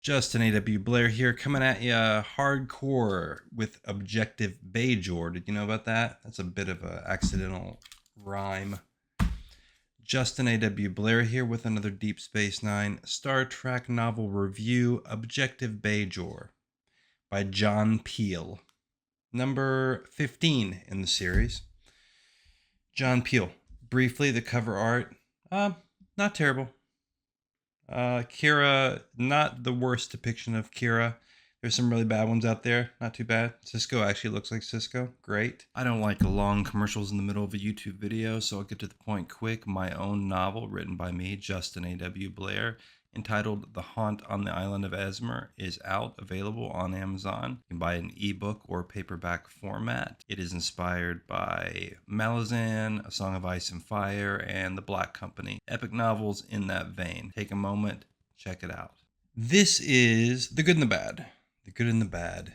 Justin A.W. Blair here, coming at you hardcore with Objective Bajor. Did you know about that? That's a bit of an accidental rhyme. Justin A.W. Blair here with another Deep Space Nine Star Trek novel review, Objective Bajor by John Peel. Number 15 in the series. John Peel. Briefly, the cover art, not terrible. Kira, not the worst depiction of Kira. There's some really bad ones out there. Not too bad. Cisco actually looks like Cisco. Great. I don't like long commercials in the middle of a YouTube video, so I'll get to the point quick. My own novel, written by me, Justin A.W. Blair, entitled The Haunt on the Island of Esmer, is out, available on Amazon. You can buy it in ebook or paperback format. It is inspired by Malazan, A Song of Ice and Fire, and The Black Company. Epic novels in that vein. Take a moment, check it out. This is The Good and the Bad. The Good and the Bad.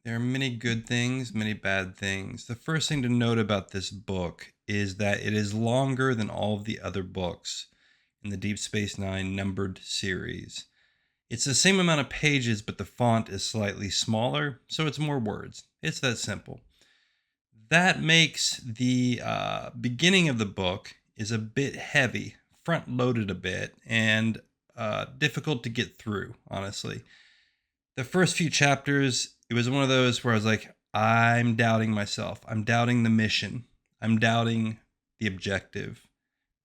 There are many good things, many bad things. The first thing to note about this book is that it is longer than all of the other books in the Deep Space Nine numbered series. It's the same amount of pages, but the font is slightly smaller, so it's more words. It's that simple. That makes the beginning of the book is a bit heavy, front-loaded a bit, and difficult to get through, honestly. The first few chapters, it was one of those where I was like, I'm doubting myself. I'm doubting the mission. I'm doubting the objective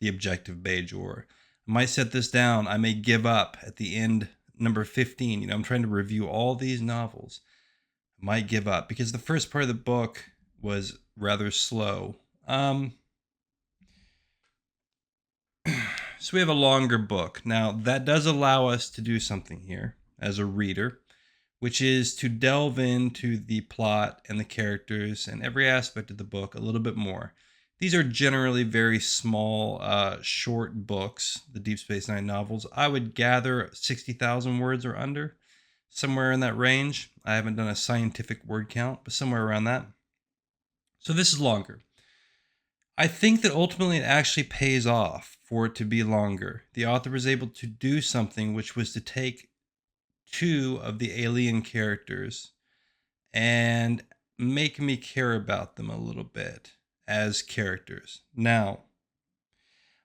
Bajor. I might set this down. I may give up at the end, number 15. I'm trying to review all these novels. I might give up because the first part of the book was rather slow. So we have a longer book. Now, that does allow us to do something here as a reader, which is to delve into the plot and the characters and every aspect of the book a little bit more. These are generally very small, short books, the Deep Space Nine novels. I would gather 60,000 words or under, somewhere in that range. I haven't done a scientific word count, but somewhere around that. So this is longer. I think that ultimately it actually pays off for it to be longer. The author was able to do something, which was to take two of the alien characters and make me care about them a little bit as characters. Now,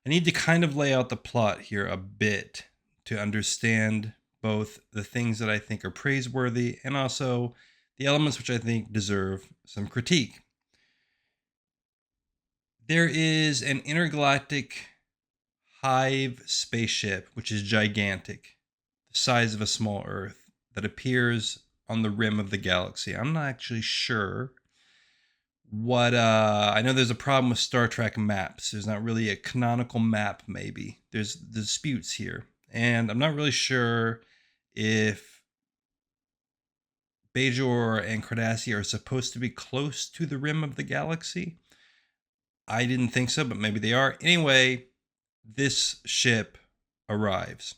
I need to kind of lay out the plot here a bit to understand both the things that I think are praiseworthy and also the elements which I think deserve some critique. There is an intergalactic hive spaceship, which is gigantic, the size of a small Earth, that appears on the rim of the galaxy. I'm not actually sure what I know there's a problem with Star Trek maps. There's not really a canonical map, maybe. There's disputes here. And I'm not really sure if Bajor and Cardassia are supposed to be close to the rim of the galaxy. I didn't think so, but maybe they are. Anyway, this ship arrives.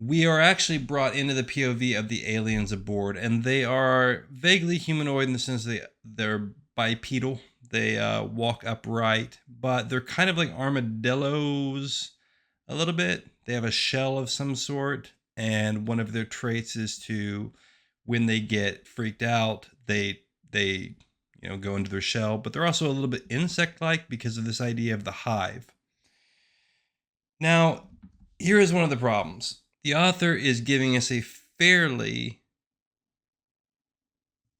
We are actually brought into the POV of the aliens aboard, and they are vaguely humanoid in the sense they're bipedal. They walk upright, but they're kind of like armadillos a little bit. They have a shell of some sort, and one of their traits is to, when they get freaked out, they go into their shell, but they're also a little bit insect-like because of this idea of the hive. Now, here is one of the problems. The author is giving us a fairly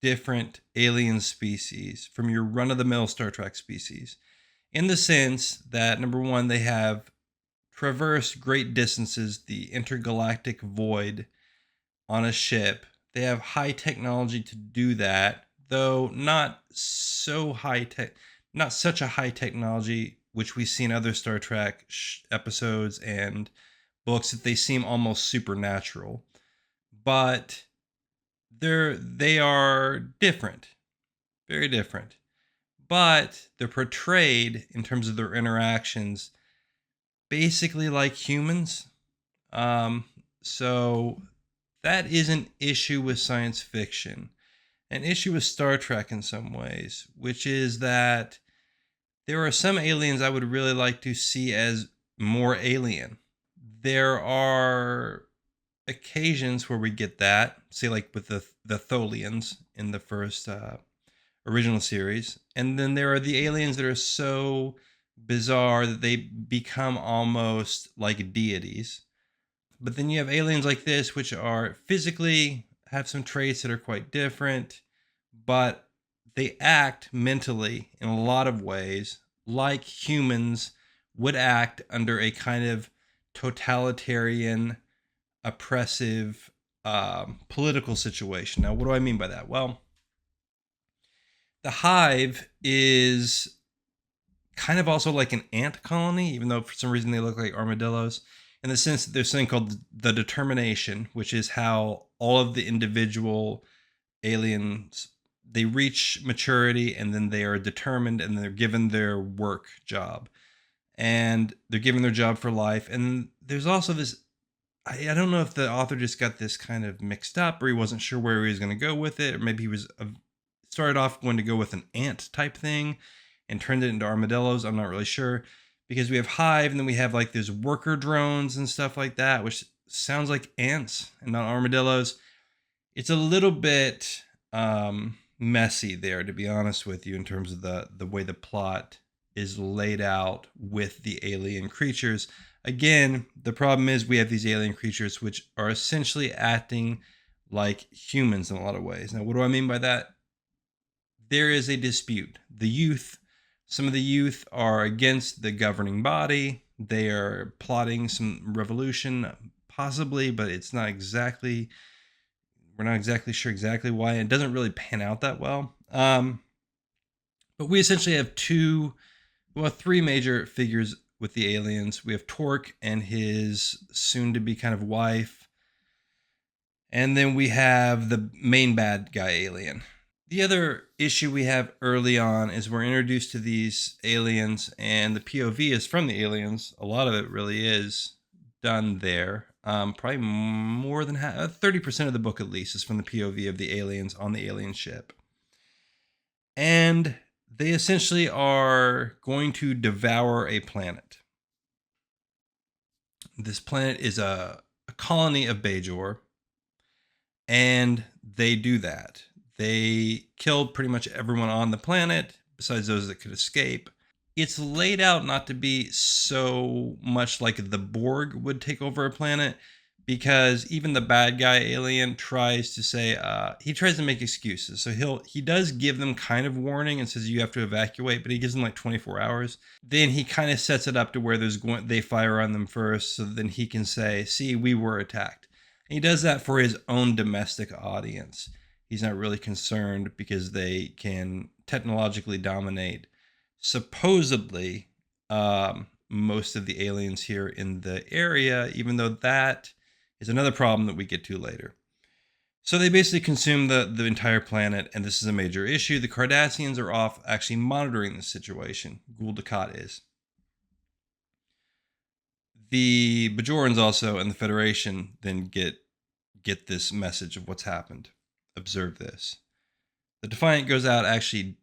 different alien species from your run-of-the-mill Star Trek species, in the sense that, number one, they have traversed great distances, the intergalactic void, on a ship. They have high technology to do that, though not so high tech, not such a high technology which we see in other Star Trek episodes and books that they seem almost supernatural. But they are different, very different. But they're portrayed in terms of their interactions basically like humans. So that is an issue with science fiction, an issue with Star Trek in some ways, which is that there are some aliens I would really like to see as more alien. There are occasions where we get that, say like with the Tholians in the first original series, and then there are the aliens that are so bizarre that they become almost like deities. But then you have aliens like this, which are physically have some traits that are quite different, but they act mentally in a lot of ways like humans would act under a kind of totalitarian, oppressive political situation. Now, what do I mean by that? Well, the hive is kind of also like an ant colony, even though for some reason they look like armadillos, in the sense that there's something called the determination, which is how all of the individual aliens they reach maturity and then they are determined and they're given their work job and they're given their job for life. And there's also this I don't know if the author just got this kind of mixed up or he wasn't sure where he was going to go with it, or maybe he was started off going to go with an ant type thing and turned it into armadillos. I'm not really sure, because we have hive and then we have like these worker drones and stuff like that, which sounds like ants and not armadillos. It's a little bit messy there, to be honest with you, in terms of the way the plot is laid out with the alien creatures. Again, the problem is we have these alien creatures which are essentially acting like humans in a lot of ways. Now, what do I mean by that? There is a dispute. Some of the youth are against the governing body. They are plotting some revolution, possibly, but we're not exactly sure exactly why. It doesn't really pan out that well. But we essentially have three major figures with the aliens. We have Torque and his soon-to-be kind of wife. And then we have the main bad guy alien. The other issue we have early on is we're introduced to these aliens, and the POV is from the aliens. A lot of it really is done there. Probably more than 30% of the book at least is from the POV of the aliens on the alien ship. And they essentially are going to devour a planet. This planet is a colony of Bajor, and they do that. They killed pretty much everyone on the planet, besides those that could escape. It's laid out not to be so much like the Borg would take over a planet, because even the bad guy alien tries to say, he tries to make excuses. So he does give them kind of warning and says you have to evacuate, but he gives them like 24 hours. Then he kind of sets it up to where they fire on them first, so then he can say, see, we were attacked. And he does that for his own domestic audience. He's not really concerned because they can technologically dominate supposedly most of the aliens here in the area, even though that is another problem that we get to later. So they basically consume the entire planet, and this is a major issue. The Cardassians are off actually monitoring the situation. Gul Dukat is. The Bajorans also and the Federation then get this message of what's happened. Observe this. The Defiant goes out, actually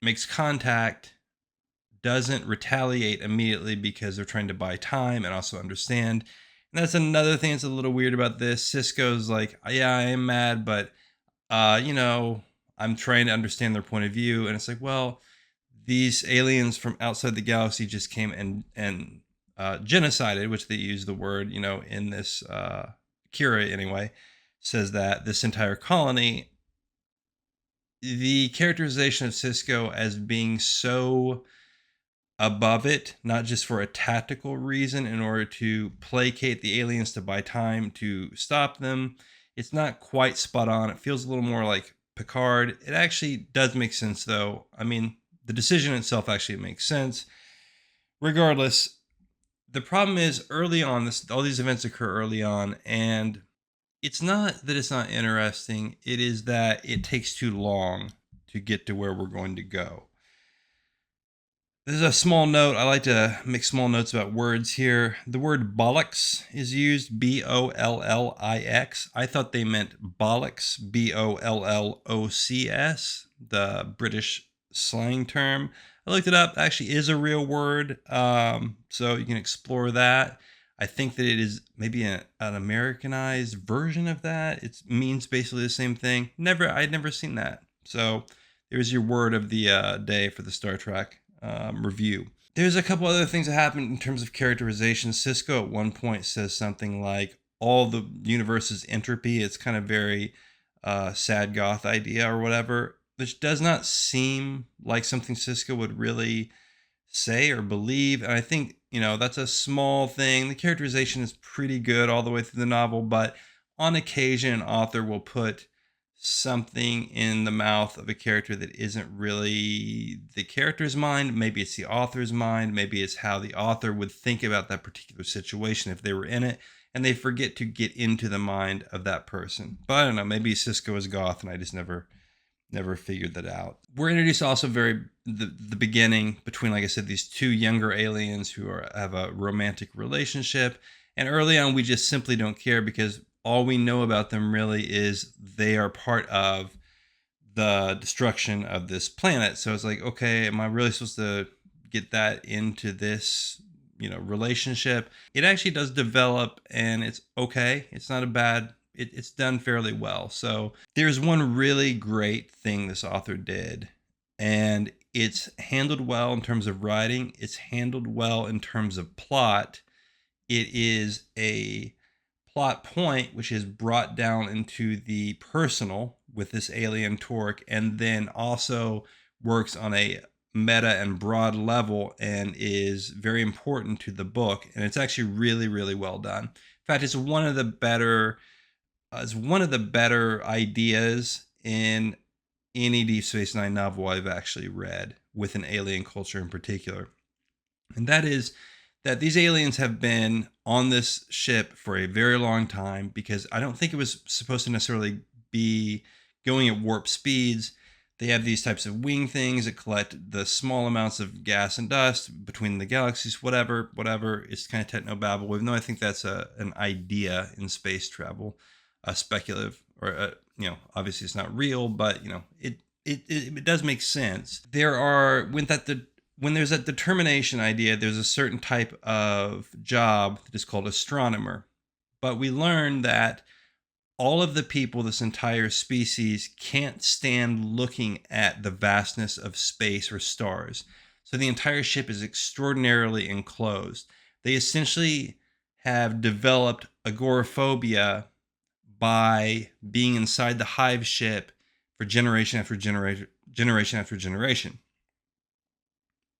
makes contact, doesn't retaliate immediately because they're trying to buy time and also understand. And that's another thing that's a little weird about this. Cisco's like, yeah, I am mad, but I'm trying to understand their point of view. And it's like, well, these aliens from outside the galaxy just came and genocided, which they use the word, in this Kira anyway, says that this entire colony, the characterization of Cisco as being so above it, not just for a tactical reason in order to placate the aliens to buy time to stop them, it's not quite spot on. It feels a little more like Picard. It actually does make sense, though. I mean, the decision itself actually makes sense. Regardless, the problem is early on, all these events occur early on, and it's not that it's not interesting. It is that it takes too long to get to where we're going to go. This is a small note. I like to make small notes about words here. The word bollocks is used, Bollix. I thought they meant bollocks, Bollocks, the British slang term. I looked it up. It actually is a real word, so you can explore that. I think that it is maybe an Americanized version of that. It means basically the same thing. I'd never seen that. So there's your word of the day for the Star Trek review. There's a couple other things that happen in terms of characterization. Cisco at one point says something like, all the universe is entropy. It's kind of very sad goth idea or whatever, which does not seem like something Cisco would really say or believe. And I think, that's a small thing. The characterization is pretty good all the way through the novel, but on occasion, an author will put something in the mouth of a character that isn't really the character's mind. Maybe it's the author's mind. Maybe it's how the author would think about that particular situation if they were in it, and they forget to get into the mind of that person. But I don't know, maybe Cisco is goth and I just never figured that out. We're introduced also the beginning between, like I said, these two younger aliens who have a romantic relationship. And early on, we just simply don't care because all we know about them really is they are part of the destruction of this planet. So it's like, okay, am I really supposed to get that into this, relationship? It actually does develop and it's okay. It's not a bad, it's done fairly well. So there's one really great thing this author did, and it's handled well in terms of writing. It's handled well in terms of plot. It is a plot point which is brought down into the personal with this alien Torque, and then also works on a meta and broad level and is very important to the book. And it's actually really, really well done. In fact, it's one of the better ideas in any Deep Space Nine novel I've actually read, with an alien culture in particular. And that is that these aliens have been on this ship for a very long time, because I don't think it was supposed to necessarily be going at warp speeds. They have these types of wing things that collect the small amounts of gas and dust between the galaxies, whatever. It's kind of techno-babble, even though I think that's an idea in space travel, speculative, or, obviously it's not real, but, it does make sense. When there's that determination idea, there's a certain type of job that is called astronomer. But we learn that all of the people, this entire species, can't stand looking at the vastness of space or stars. So the entire ship is extraordinarily enclosed. They essentially have developed agoraphobia by being inside the hive ship for generation after generation.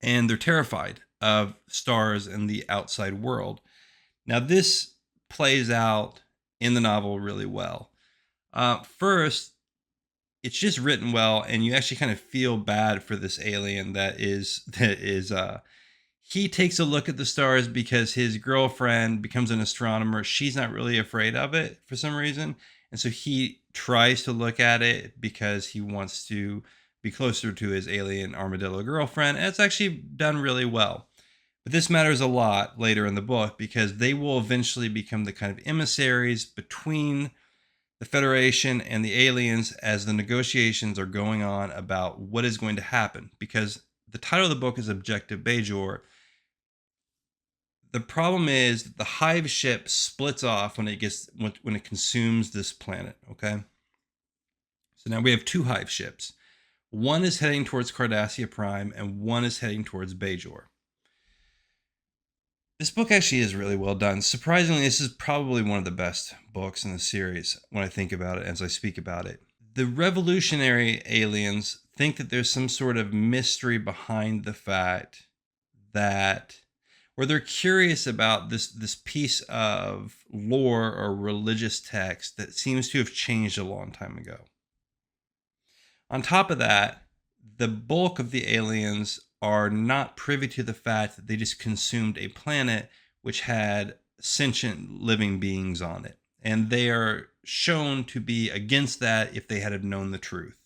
And they're terrified of stars and the outside world. Now, this plays out in the novel really well. First, it's just written well, and you actually kind of feel bad for this alien he takes a look at the stars because his girlfriend becomes an astronomer. She's not really afraid of it for some reason. And so he tries to look at it because he wants to be closer to his alien armadillo girlfriend. And it's actually done really well. But this matters a lot later in the book, because they will eventually become the kind of emissaries between the Federation and the aliens as the negotiations are going on about what is going to happen. Because the title of the book is Objective Bajor. The problem is that the hive ship splits off when it consumes this planet. Okay, so now we have two hive ships. One is heading towards Cardassia Prime, and one is heading towards Bajor. This book actually is really well done. Surprisingly, this is probably one of the best books in the series when I think about it, as I speak about it. The revolutionary aliens think that there's some sort of mystery behind the fact that, or they're curious about this piece of lore or religious text that seems to have changed a long time ago. On top of that, the bulk of the aliens are not privy to the fact that they just consumed a planet which had sentient living beings on it. And they are shown to be against that if they had known the truth.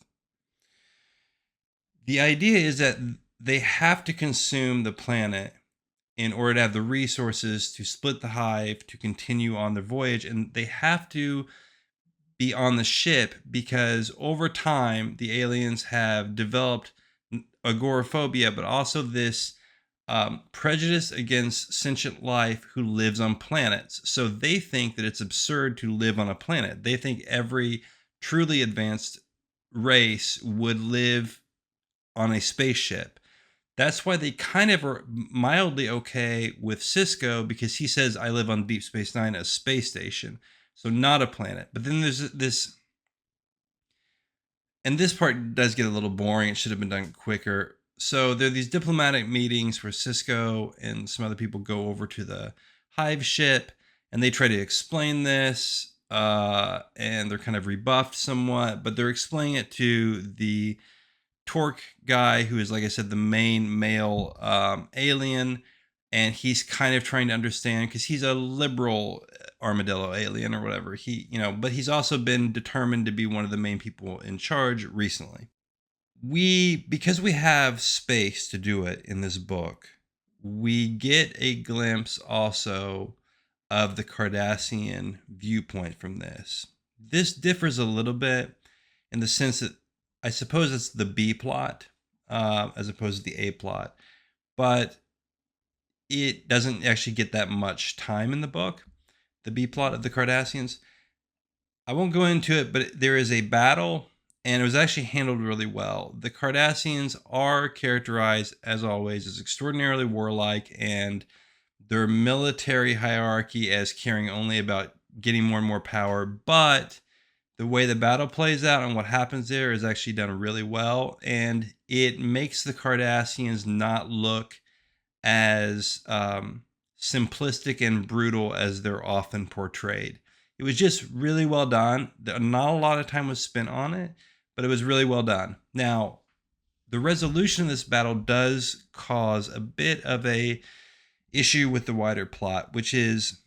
The idea is that they have to consume the planet in order to have the resources to split the hive, to continue on their voyage. And they have to be on the ship because over time, the aliens have developed agoraphobia, but also this prejudice against sentient life who lives on planets. So they think that it's absurd to live on a planet. They think every truly advanced race would live on a spaceship. That's why they kind of are mildly okay with Cisco, because he says, I live on Deep Space Nine, a space station. So not a planet. But then there's this, and this part does get a little boring. It should have been done quicker. So there are these diplomatic meetings where Cisco and some other people go over to the Hive ship and they try to explain this. And they're kind of rebuffed somewhat, but they're explaining it to the Torque guy, who is, like I said, the main male alien, and he's kind of trying to understand because he's a liberal armadillo alien or whatever. But he's also been determined to be one of the main people in charge recently. Because we have space to do it in this book, we get a glimpse also of the Cardassian viewpoint from this. This differs a little bit in the sense that I suppose it's the B plot as opposed to the A plot, but it doesn't actually get that much time in the book, the B plot of the Cardassians. I won't go into it, but there is a battle, and it was actually handled really well. The Cardassians are characterized, as always, as extraordinarily warlike, and their military hierarchy as caring only about getting more and more power, but the way the battle plays out and what happens there is actually done really well, and it makes the Cardassians not look as simplistic and brutal as they're often portrayed. It was just really well done. Not a lot of time was spent on it, but it was really well done. Now, the resolution of this battle does cause a bit of a issue with the wider plot, which is,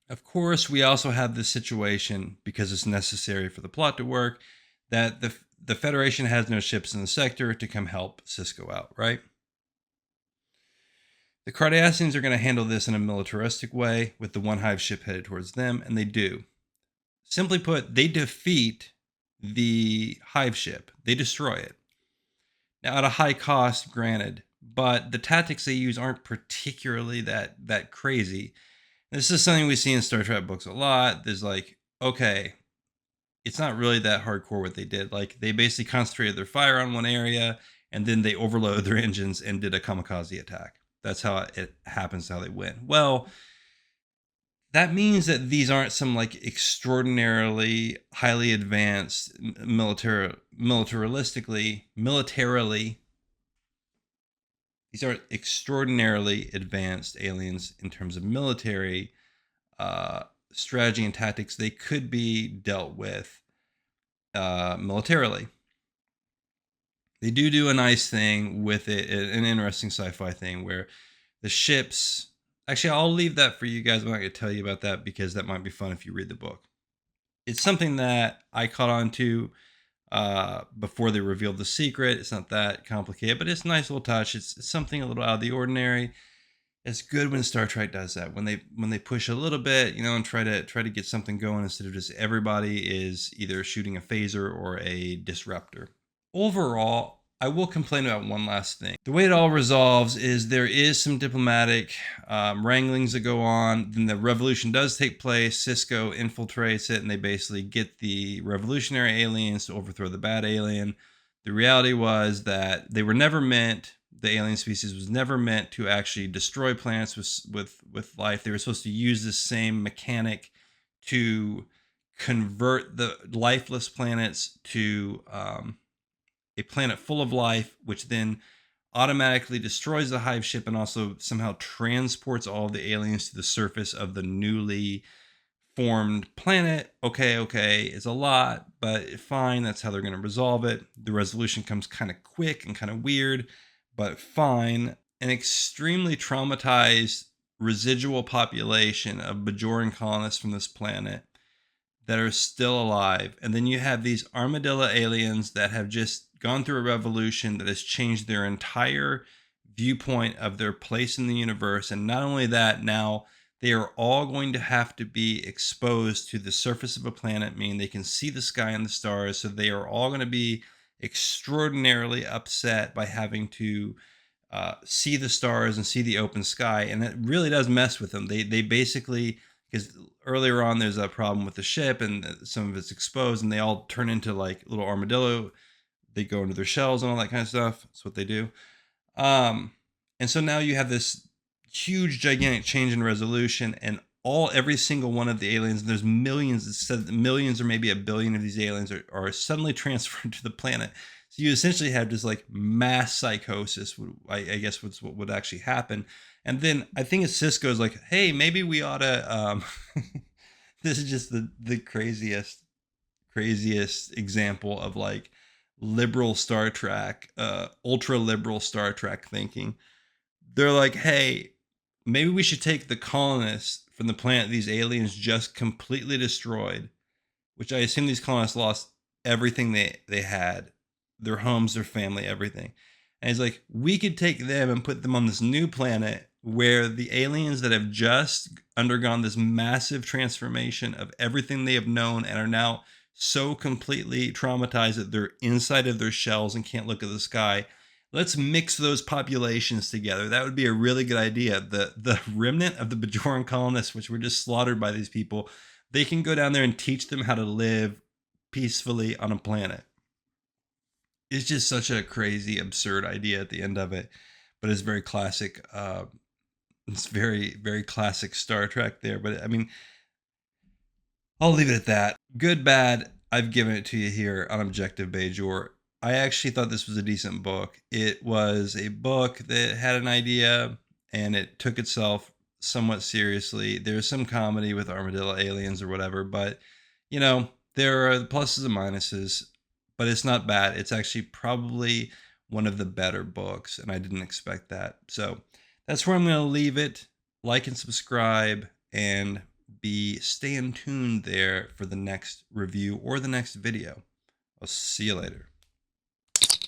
of course, we also have this situation, because it's necessary for the plot to work, that the Federation has no ships in the sector to come help Cisco out, right? The Cardassians are going to handle this in a militaristic way with the one Hive ship headed towards them, and they do. Simply put, they defeat the Hive ship. They destroy it. Now, at a high cost, granted, but the tactics they use aren't particularly that crazy. This is something we see in Star Trek books a lot. There's like, okay, it's not really that hardcore what they did. Like, they basically concentrated their fire on one area, and then they overloaded their engines and did a kamikaze attack. That's how it happens, how they win. Well, that means that these aren't some like extraordinarily highly advanced militarily. These aren't extraordinarily advanced aliens in terms of military strategy and tactics. They could be dealt with militarily. They do a nice thing with it, an interesting sci-fi thing where the ships... Actually, I'll leave that for you guys. I'm not going to tell you about that because that might be fun if you read the book. It's something that I caught on to before they revealed the secret. It's not that complicated, but it's a nice little touch. It's something a little out of the ordinary. It's good when Star Trek does that. When they push a little bit, and try to get something going instead of just everybody is either shooting a phaser or a disruptor. Overall, I will complain about one last thing. The way it all resolves is there is some diplomatic wranglings that go on. Then the revolution does take place. Cisco infiltrates it, and they basically get the revolutionary aliens to overthrow the bad alien. The reality was that they were never meant... The alien species was never meant to actually destroy planets with life. They were supposed to use this same mechanic to convert the lifeless planets to... a planet full of life, which then automatically destroys the Hive ship and also somehow transports all of the aliens to the surface of the newly formed planet. Okay, it's a lot, but fine. That's how they're going to resolve it. The resolution comes kind of quick and kind of weird, but fine. An extremely traumatized residual population of Bajoran colonists from this planet that are still alive. And then you have these armadillo aliens that have just gone through a revolution that has changed their entire viewpoint of their place in the universe. And not only that, now they are all going to have to be exposed to the surface of a planet, meaning they can see the sky and the stars. So they are all going to be extraordinarily upset by having to see the stars and see the open sky, and it really does mess with them. They basically, because earlier on there's a problem with the ship and some of it's exposed, and they all turn into like little armadillo. They go into their shells and all that kind of stuff. That's what they do. Um, and so now you have this huge, gigantic change in resolution, and every single one of the aliens, and there's millions, it's said that millions or maybe a billion of these aliens are suddenly transferred to the planet. So you essentially have just like mass psychosis, I guess what's what would actually happen. And then I think it's Cisco's like, hey, maybe we ought to this is just the craziest example of like liberal Star Trek, ultra liberal Star Trek thinking. They're like, hey, maybe we should take the colonists from the planet these aliens just completely destroyed, which I assume these colonists lost everything they had, their homes, their family, everything. And he's like, we could take them and put them on this new planet where the aliens that have just undergone this massive transformation of everything they have known and are now so completely traumatized that they're inside of their shells and can't look at the sky. Let's mix those populations together. That would be a really good idea. The remnant of the Bajoran colonists, which were just slaughtered by these people, they can go down there and teach them how to live peacefully on a planet. It's just such a crazy, absurd idea at the end of it, but it's very classic. It's very, very classic Star Trek there. But I mean, I'll leave it at that. Good, bad, I've given it to you here on Objective Bajor. I actually thought this was a decent book. It was a book that had an idea and it took itself somewhat seriously. There's some comedy with armadillo aliens or whatever, but you know, there are the pluses and minuses, but it's not bad. It's actually probably one of the better books, and I didn't expect that. So that's where I'm going to leave it. Like and subscribe, and be staying tuned there for the next review or the next video. I'll see you later.